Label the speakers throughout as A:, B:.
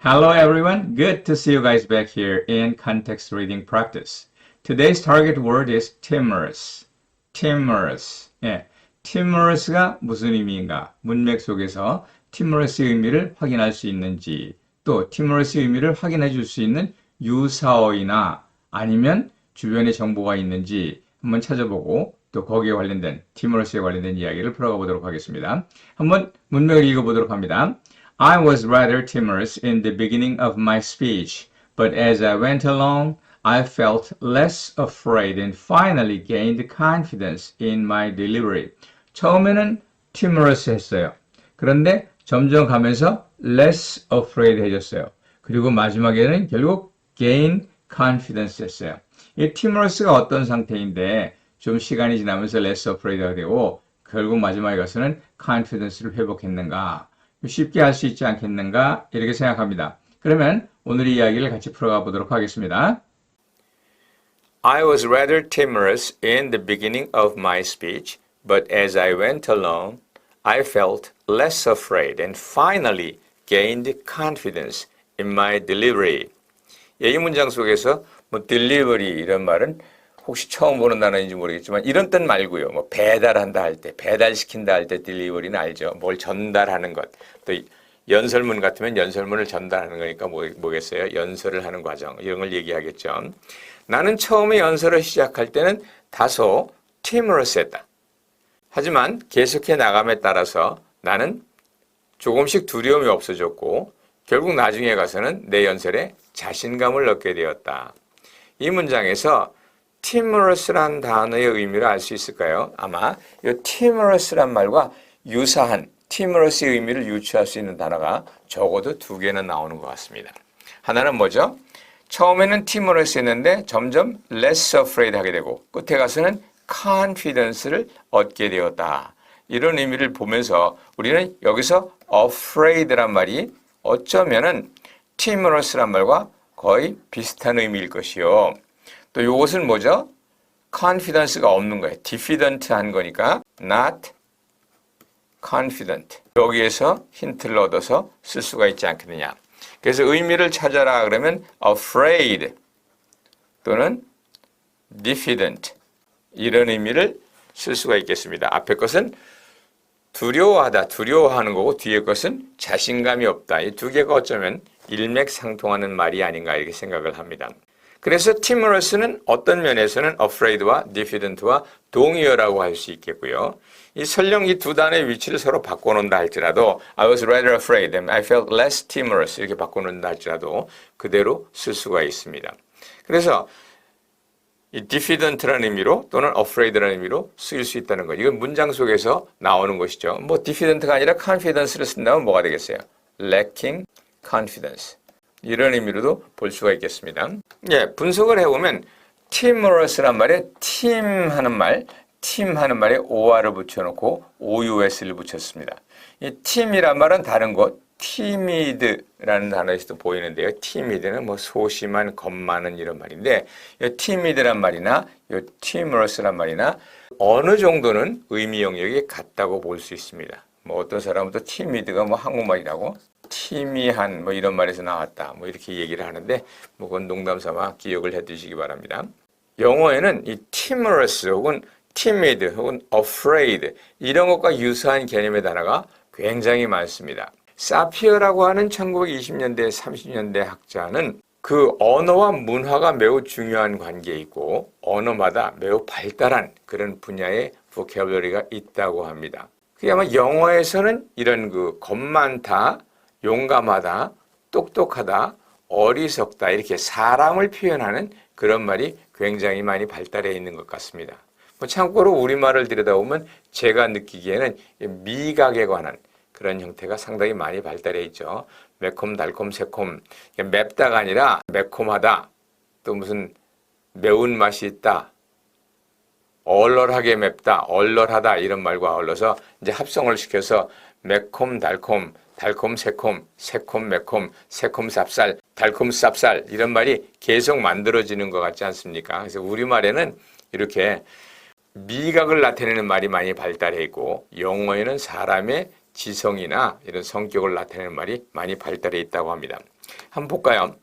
A: Hello everyone, good to see you guys back here in context reading practice. Today's target word is timorous. timorous. 예, timorous가 무슨 의미인가? 문맥 속에서 timorous의 의미를 확인할 수 있는지, 또 timorous의 의미를 확인해 줄 수 있는 유사어이나 아니면 주변에 정보가 있는지 한번 찾아보고 또 거기에 관련된 timorous에 관련된 이야기를 풀어가 보도록 하겠습니다. 한번 문맥을 읽어보도록 합니다. I was rather timorous in the beginning of my speech, but as I went along, I felt less afraid and finally gained confidence in my delivery. 처음에는 timorous 했어요. 그런데 점점 가면서 less afraid 해졌어요. 그리고 마지막에는 결국 gain confidence 했어요. 이 timorous가 어떤 상태인데 좀 시간이 지나면서 less afraid가 되고 결국 마지막에 가서는 confidence를 회복했는가? 쉽게 할 수 있지 않겠는가 이렇게 생각합니다. 그러면 오늘 이야기를 같이 풀어가 보도록 하겠습니다.
B: I was rather timorous in the beginning of my speech, but as I went along, I felt less afraid and finally gained confidence in my delivery. 이 문장 속에서 delivery 이런 말은 혹시 처음 보는 단어인지 모르겠지만 이런 뜻 말고요. 배달한다 할 때, 배달시킨다 할 때 delivery는 알죠. 뭘 전달하는 것. 또 연설문 같으면 연설문을 전달하는 거니까 뭐겠어요? 연설을 하는 과정. 이런 걸 얘기하겠죠. 나는 처음에 연설을 시작할 때는 다소 timorous했다. 하지만 계속해 나감에 따라서 나는 조금씩 두려움이 없어졌고 결국 나중에 가서는 내 연설에 자신감을 얻게 되었다. 이 문장에서 timorous란 단어의 의미를 알 수 있을까요? 아마 이 timorous란 말과 유사한 timorous의 의미를 유추할 수 있는 단어가 적어도 두 개는 나오는 것 같습니다. 하나는 뭐죠? 처음에는 timorous였는데 점점 less afraid 하게 되고 끝에 가서는 confidence를 얻게 되었다. 이런 의미를 보면서 우리는 여기서 afraid란 말이 어쩌면은 timorous란 말과 거의 비슷한 의미일 것이요. 또 이것은 뭐죠? confidence가 없는 거예요. diffident 한 거니까 not confident. 여기에서 힌트를 얻어서 쓸 수가 있지 않겠느냐. 그래서 의미를 찾아라 그러면 afraid 또는 diffident 이런 의미를 쓸 수가 있겠습니다. 앞에 것은 두려워하다, 두려워하는 거고 뒤에 것은 자신감이 없다. 이 두 개가 어쩌면 일맥상통하는 말이 아닌가 이렇게 생각을 합니다. 그래서 timorous는 어떤 면에서는 afraid와 diffident와 동의어라고 할 수 있겠고요. 이 설령 이 두 단어의 위치를 서로 바꿔놓는다 할지라도 I was rather afraid and I felt less timorous 이렇게 바꿔놓는다 할지라도 그대로 쓸 수가 있습니다. 그래서 이 diffident라는 의미로 또는 afraid라는 의미로 쓰일 수 있다는 것. 이건 문장 속에서 나오는 것이죠. diffident가 아니라 confidence를 쓴다면 뭐가 되겠어요? lacking confidence. 이런 의미로도 볼 수가 있겠습니다. 예, 분석을 해보면 timorous란 말에 team 하는 말에 or를 붙여놓고 ous를 붙였습니다. 이 team이란 말은 다른 것, timid라는 단어에서도 보이는데요. timid는 소심한, 겁 많은 이런 말인데 이 timid란 말이나 이 timorous란 말이나 어느 정도는 의미 영역이 같다고 볼 수 있습니다. 어떤 사람은 또 timid가 한국말이라고 티미한 이런 말에서 나왔다 이렇게 얘기를 하는데 그건 농담삼아 기억을 해두시기 바랍니다. 영어에는 이 timorous 혹은 timid 혹은 afraid 이런 것과 유사한 개념의 단어가 굉장히 많습니다. 사피어라고 하는 1920년대 30년대 학자는 그 언어와 문화가 매우 중요한 관계에 있고 언어마다 매우 발달한 그런 분야의 보캐블러리가 있다고 합니다. 그게 아마 영어에서는 이런 겁 많다, 용감하다, 똑똑하다, 어리석다 이렇게 사람을 표현하는 그런 말이 굉장히 많이 발달해 있는 것 같습니다. 참고로 우리말을 들여다보면 제가 느끼기에는 미각에 관한 그런 형태가 상당히 많이 발달해 있죠. 매콤, 달콤, 새콤, 맵다가 아니라 매콤하다, 또 무슨 매운맛이 있다, 얼얼하게 맵다, 얼얼하다 이런 말과 어울러서 이제 합성을 시켜서 매콤, 달콤, 달콤, 새콤, 새콤, 매콤, 새콤, 쌉쌀, 달콤, 쌉쌀 이런 말이 계속 만들어지는 것 같지 않습니까? 그래서 우리말에는 이렇게 미각을 나타내는 말이 많이 발달해 있고 영어에는 사람의 지성이나 이런 성격을 나타내는 말이 많이 발달해 있다고 합니다. 한번 볼까요?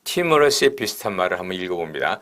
B: timorous에 비슷한 말을 한번 읽어봅니다.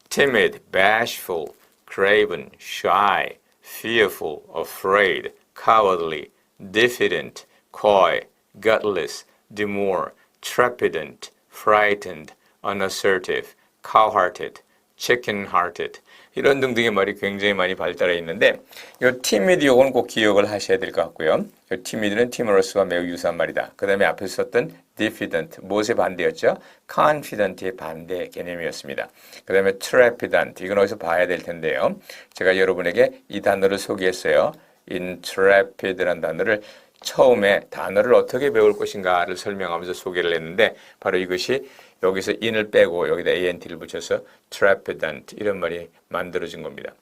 B: timid, bashful, craven, shy, fearful, afraid, cowardly, diffident, coy, gutless, demure, trepidant, frightened, unassertive, cow-hearted, chicken-hearted 이런 등등의 말이 굉장히 많이 발달해 있는데 이 timid 요거는 꼭 기억을 하셔야 될 것 같고요. 이 timid는 timorous와 매우 유사한 말이다. 그 다음에 앞에서 썼던 diffident, 무엇의 반대였죠? confident의 반대 개념이었습니다. 그 다음에 trepidant, 이건 어디서 봐야 될 텐데요. 제가 여러분에게 이 단어를 소개했어요. intrepid라는 단어를 처음에 단어를 어떻게 배울 것인가를 설명하면서 소개를 했는데 바로 이것이 여기서 in을 빼고 여기다 ant를 붙여서 trepidant 이런 말이 만들어진 겁니다.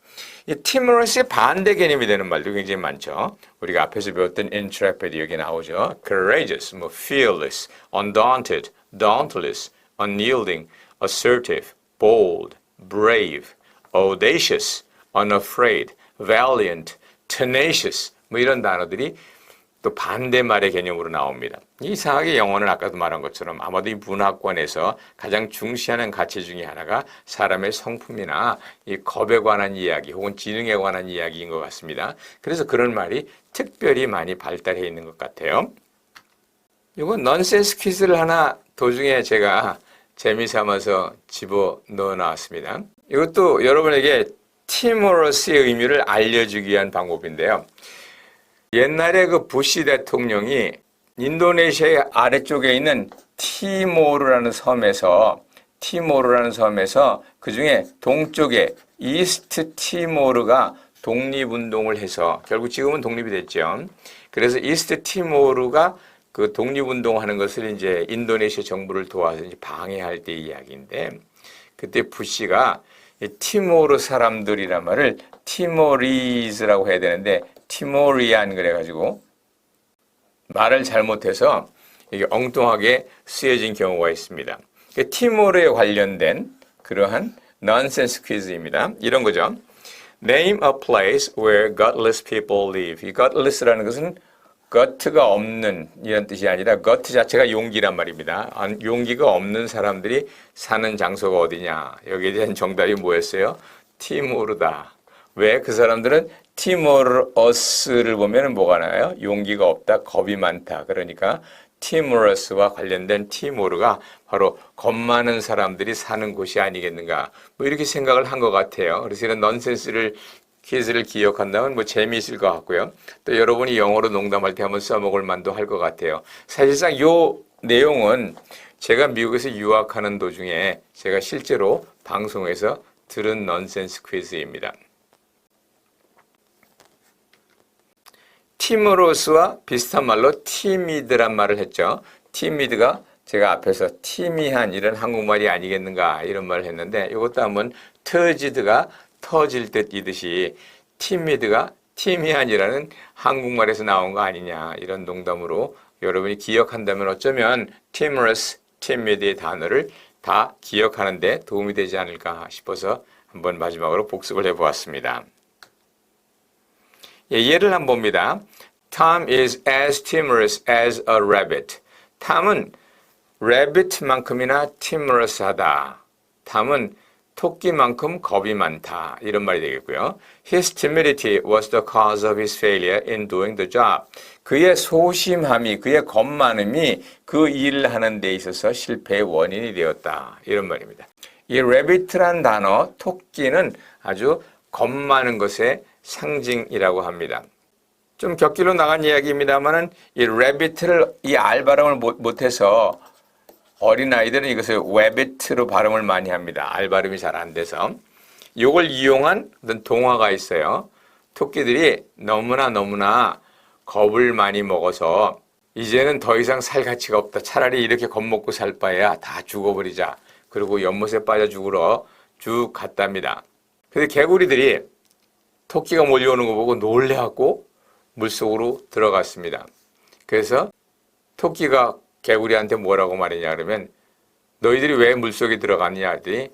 B: 이 timorous의 반대 개념이 되는 말도 굉장히 많죠. 우리가 앞에서 배웠던 intrepid 여기 나오죠. courageous, fearless, undaunted, dauntless, unyielding, assertive, bold, brave, audacious, unafraid, valiant, tenacious 이런 단어들이 또 반대말의 개념으로 나옵니다. 이상하게 영어는 아까도 말한 것처럼 아마도 이 문화권에서 가장 중시하는 가치 중에 하나가 사람의 성품이나 이 겁에 관한 이야기 혹은 지능에 관한 이야기인 것 같습니다. 그래서 그런 말이 특별히 많이 발달해 있는 것 같아요. 이건 넌센스 퀴즈를 하나 도중에 제가 재미삼아서 집어넣어 놨습니다. 이것도 여러분에게 timorous의 의미를 알려주기 위한 방법인데요. 옛날에 그 부시 대통령이 인도네시아의 아래쪽에 있는 티모르라는 섬에서 그 중에 동쪽에 이스트 티모르가 독립운동을 해서 결국 지금은 독립이 됐죠. 그래서 이스트 티모르가 그 독립운동하는 것을 이제 인도네시아 정부를 도와서 이제 방해할 때 이야기인데 그때 부시가 티모르 사람들이란 말을 티모리즈라고 해야 되는데 티모리안 그래가지고 말을 잘못해서 이게 엉뚱하게 쓰여진 경우가 있습니다. 티모르에 관련된 그러한 넌센스 퀴즈입니다. 이런 거죠. Name a place where godless people live. 이 godless라는 것은 gut가 없는 이런 뜻이 아니라 gut 자체가 용기란 말입니다. 용기가 없는 사람들이 사는 장소가 어디냐. 여기에 대한 정답이 뭐였어요? 티모르다. 왜? 그 사람들은 티모러스를 보면 뭐가 나와요? 용기가 없다, 겁이 많다. 그러니까 티모러스와 관련된 티모르가 바로 겁 많은 사람들이 사는 곳이 아니겠는가. 뭐 이렇게 생각을 한 것 같아요. 그래서 이런 넌센스를 퀴즈를 기억한다면 뭐 재미있을 것 같고요. 또 여러분이 영어로 농담할 때 한번 써먹을 만도 할 것 같아요. 사실상 이 내용은 제가 미국에서 유학하는 도중에 제가 실제로 방송에서 들은 넌센스 퀴즈입니다. 티모로스와 비슷한 말로 티미드란 말을 했죠. 티미드가 제가 앞에서 티미한 이런 한국말이 아니겠는가 이런 말을 했는데 이것도 한번 터지드가 터질 듯 이듯이 티미드가 티미한이라는 한국말에서 나온 거 아니냐 이런 농담으로 여러분이 기억한다면 어쩌면 timorous, timid의 단어를 다 기억하는 데 도움이 되지 않을까 싶어서 한번 마지막으로 복습을 해보았습니다. 예를 한번 봅니다. Tom is as timorous as a rabbit. 탐은 rabbit만큼이나 timorous하다. 탐은 토끼만큼 겁이 많다. 이런 말이 되겠고요. His timidity was the cause of his failure in doing the job. 그의 소심함이, 그의 겁많음이 그 일을 하는 데 있어서 실패의 원인이 되었다. 이런 말입니다. 이 rabbit란 단어, 토끼는 아주 겁 많은 것의 상징이라고 합니다. 좀 곁길로 나간 이야기입니다만은 이 rabbit를 이 알 발음을 못해서 어린아이들은 이것을 rabbit로 발음을 많이 합니다. 알 발음이 잘 안 돼서. 이걸 이용한 어떤 동화가 있어요. 토끼들이 너무나 겁을 많이 먹어서 이제는 더 이상 살 가치가 없다. 차라리 이렇게 겁먹고 살 바에야 다 죽어버리자. 그리고 연못에 빠져 죽으러 쭉 갔답니다. 근데 개구리들이 토끼가 몰려오는 거 보고 놀래갖고 물속으로 들어갔습니다. 그래서 토끼가 개구리한테 뭐라고 말했냐 그러면 너희들이 왜 물속에 들어갔냐 하더니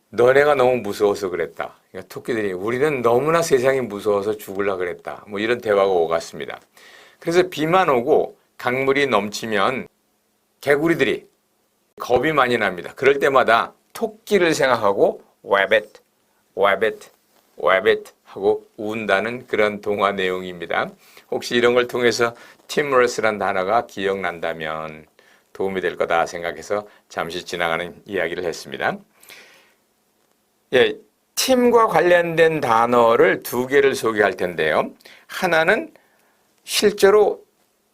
B: 너네가 너무 무서워서 그랬다. 그러니까 토끼들이 우리는 너무나 세상이 무서워서 죽으려 그랬다. 뭐 이런 대화가 오갔습니다. 그래서 비만 오고 강물이 넘치면 개구리들이 겁이 많이 납니다. 그럴 때마다 토끼를 생각하고 rabbit, rabbit, rabbit 하고 운다는 그런 동화 내용입니다. 혹시 이런 걸 통해서 timorous란 단어가 기억난다면 도움이 될 거다 생각해서 잠시 지나가는 이야기를 했습니다. 예, 팀과 관련된 단어를 두 개를 소개할 텐데요. 하나는 실제로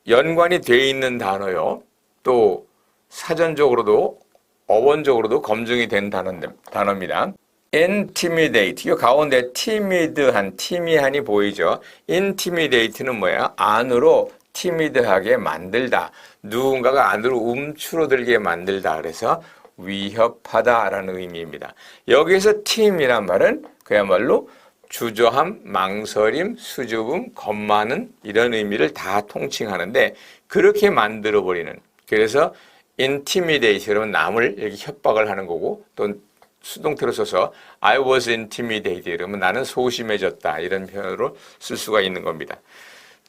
B: 연관이 되어 있는 단어요. 또 사전적으로도 어원적으로도 검증이 된 단어입니다. intimidate, 이 가운데 timid한, 티미한이 보이죠. intimidate는 뭐야? 안으로 timid하게 만들다. 누군가가 안으로 움츠러들게 만들다. 그래서 위협하다라는 의미입니다. 여기서 tim이란 말은 그야말로 주저함, 망설임, 수줍음, 겁 많은 이런 의미를 다 통칭하는데 그렇게 만들어버리는, 그래서 intimidate 그러면 남을 이렇게 협박을 하는 거고, 또 수동태로 써서 I was intimidated 그러면 나는 소심해졌다 이런 표현으로 쓸 수가 있는 겁니다.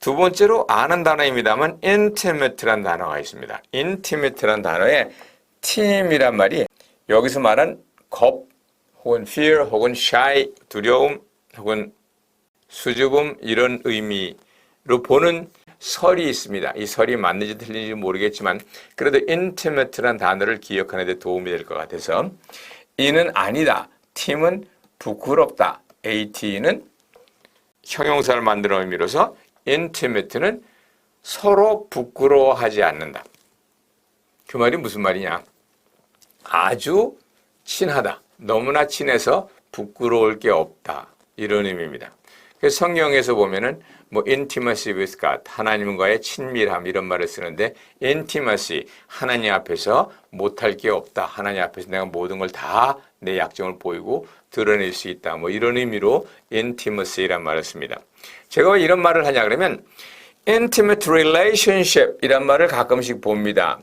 B: 두 번째로 아는 단어입니다만 intimate란 단어가 있습니다. intimate란 단어에 tim이란 말이 여기서 말한 겁 혹은 fear 혹은 shy 두려움 혹은 수줍음 이런 의미로 보는 설이 있습니다. 이 설이 맞는지 틀린지 모르겠지만 그래도 intimate란 단어를 기억하는 데 도움이 될 것 같아서 이는 아니다. 팀은 부끄럽다. at는 형용사를 만드는 의미로서 intimate는 서로 부끄러워하지 않는다. 그 말이 무슨 말이냐? 아주 친하다. 너무나 친해서 부끄러울 게 없다. 이런 의미입니다. 그래서 성경에서 보면은 뭐 intimacy with God, 하나님과의 친밀함 이런 말을 쓰는데 intimacy, 하나님 앞에서 못할 게 없다. 하나님 앞에서 내가 모든 걸 다 내 약점을 보이고 드러낼 수 있다. 뭐 이런 의미로 intimacy란 말을 씁니다. 제가 왜 이런 말을 하냐 그러면 intimate relationship 이란 말을 가끔씩 봅니다.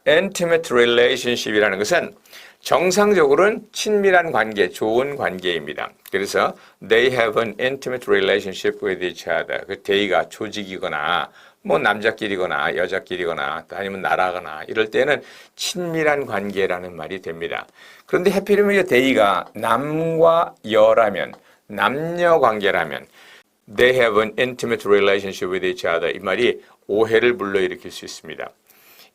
B: intimate relationship이라는 것은 정상적으로는 친밀한 관계, 좋은 관계입니다. 그래서 they have an intimate relationship with each other. 그 they가 조직이거나 뭐 남자끼리거나 여자끼리거나 아니면 나라거나 이럴 때는 친밀한 관계라는 말이 됩니다. 그런데 해피리면 they가 남과 여라면 남녀 관계라면 they have an intimate relationship with each other 이 말이 오해를 불러일으킬 수 있습니다.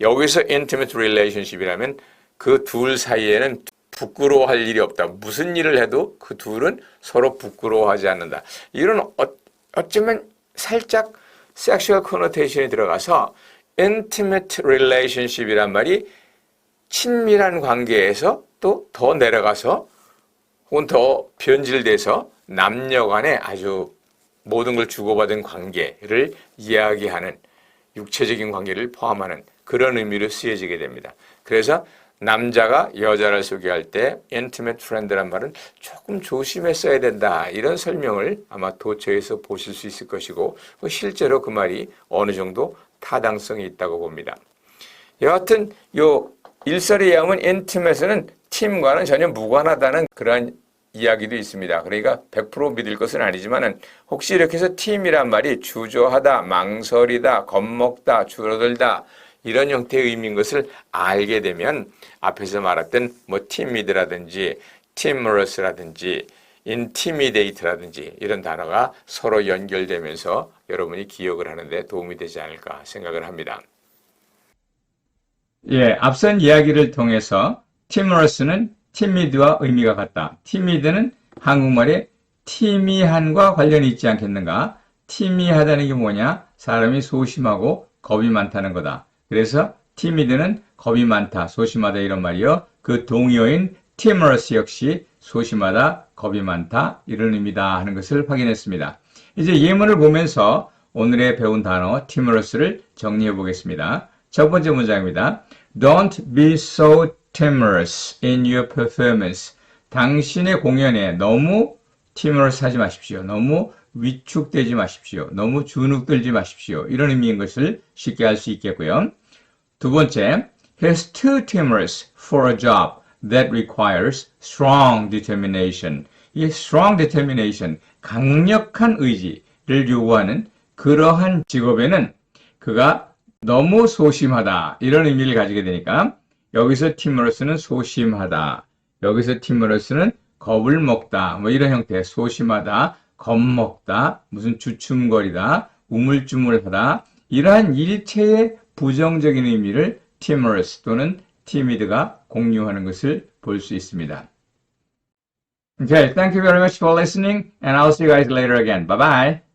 B: 여기서 intimate relationship이라면 그 둘 사이에는 부끄러워할 일이 없다. 무슨 일을 해도 그 둘은 서로 부끄러워하지 않는다. 이런 어쩌면 살짝 섹슈얼 코노테이션이 들어가서 intimate relationship이란 말이 친밀한 관계에서 또 더 내려가서 혹은 더 변질돼서 남녀 간에 아주 모든 걸 주고받은 관계를 이야기하는 육체적인 관계를 포함하는 그런 의미로 쓰여지게 됩니다. 그래서 남자가 여자를 소개할 때 intimate friend란 말은 조금 조심해 써야 된다. 이런 설명을 아마 도처에서 보실 수 있을 것이고 실제로 그 말이 어느 정도 타당성이 있다고 봅니다. 여하튼 요 일설에 의하면 intimate는 팀과는 전혀 무관하다는 그러한 이야기도 있습니다. 그러니까 100% 믿을 것은 아니지만 혹시 이렇게 해서 팀이란 말이 주저하다, 망설이다, 겁먹다, 줄어들다 이런 형태의 의미인 것을 알게 되면 앞에서 말했던 뭐 timid라든지 timorous라든지 intimidate라든지 이런 단어가 서로 연결되면서 여러분이 기억을 하는데 도움이 되지 않을까 생각을 합니다.
A: 예, 앞선 이야기를 통해서 timorous는 timid와 의미가 같다. timid는 한국말에 티미한과 관련이 있지 않겠는가? 티미하다는 게 뭐냐? 사람이 소심하고 겁이 많다는 거다. 그래서 timid는 겁이 많다, 소심하다 이런 말이요. 그 동의어인 timorous 역시 소심하다, 겁이 많다 이런 의미다 하는 것을 확인했습니다. 이제 예문을 보면서 오늘의 배운 단어 timorous를 정리해 보겠습니다. 첫 번째 문장입니다. Don't be so timorous in your performance. 당신의 공연에 너무 timorous 하지 마십시오. 너무 위축되지 마십시오. 너무 주눅들지 마십시오. 이런 의미인 것을 쉽게 알 수 있겠고요. 두 번째, he's too timorous for a job that requires strong determination. 이 strong determination, 강력한 의지를 요구하는 그러한 직업에는 그가 너무 소심하다 이런 의미를 가지게 되니까 여기서 timorous는 소심하다. 여기서 timorous는 겁을 먹다. 뭐 이런 형태. 소심하다, 겁먹다, 무슨 주춤거리다, 우물쭈물하다. 이러한 일체의 부정적인 의미를 timorous 또는 timid가 공유하는 것을 볼 수 있습니다. Okay, thank you very much for listening and I'll see you guys later again. Bye bye.